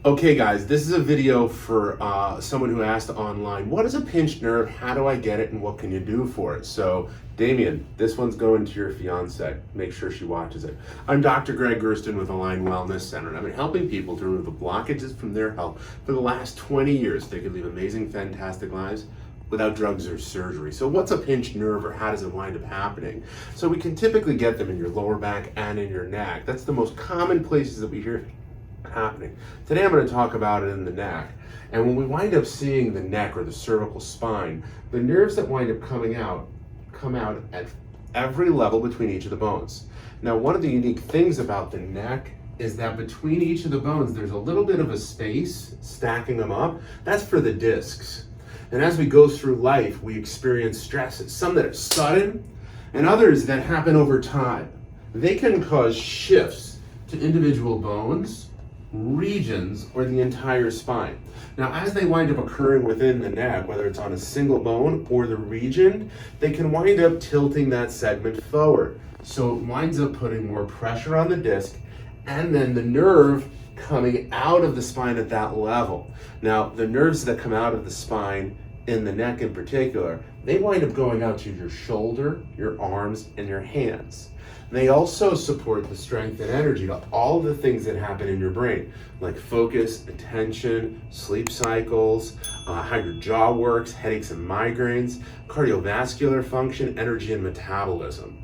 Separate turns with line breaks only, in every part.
Okay guys, this is a video for someone who asked online, what is a pinched nerve, how do I get it, and what can you do for it? So Damien, this one's going to your fiance. Make sure she watches it. I'm Dr. Greg Gersten with Align Wellness Center, and I've been helping people to remove the blockages from their health for the last 20 years. They could live amazing, fantastic lives without drugs or surgery. So what's a pinched nerve, or how does it wind up happening? So we can typically get them in your lower back and in your neck. That's the most common places that we hear happening. Today I'm going to talk about it in the neck. And when we wind up seeing the neck or the cervical spine, the nerves that wind up coming out come out at every level between each of the bones. Now, one of the unique things about the neck is that between each of the bones there's a little bit of a space stacking them up. That's for the discs. And as we go through life, we experience stresses, some that are sudden and others that happen over time. They can cause shifts to individual bones, regions, or the entire spine. Now, as they wind up occurring within the neck, whether it's on a single bone or the region, they can wind up tilting that segment forward. So it winds up putting more pressure on the disc and then the nerve coming out of the spine at that level. Now, the nerves that come out of the spine in the neck in particular, they wind up going out to your shoulder, your arms, and your hands. They also support the strength and energy to all the things that happen in your brain, like focus, attention, sleep cycles, how your jaw works, headaches and migraines, cardiovascular function, energy and metabolism.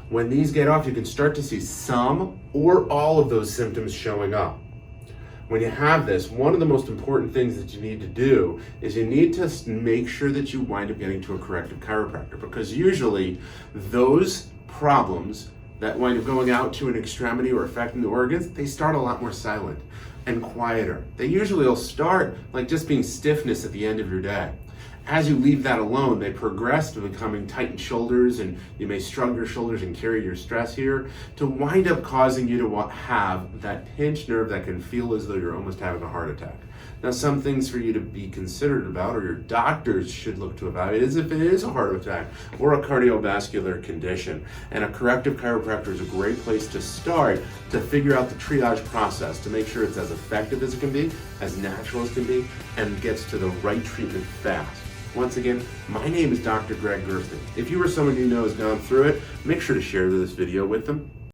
When these get off, you can start to see some or all of those symptoms showing up. When you have this, one of the most important things that you need to do is you need to make sure that you wind up getting to a corrective chiropractor, because usually those problems that wind up going out to an extremity or affecting the organs, they start a lot more silent and quieter. They usually will start like just being stiffness at the end of your day. As you leave that alone, they progress to becoming tightened shoulders, and you may shrug your shoulders and carry your stress here, to wind up causing you to have that pinched nerve that can feel as though you're almost having a heart attack. Now, some things for you to be considered about, or your doctors should look to evaluate, is if it is a heart attack or a cardiovascular condition. And a corrective chiropractor is a great place to start to figure out the triage process, to make sure it's as effective as it can be, as natural as can be, and gets to the right treatment fast. Once again, my name is Dr. Greg Gersten. If you or someone you know has gone through it, make sure to share this video with them.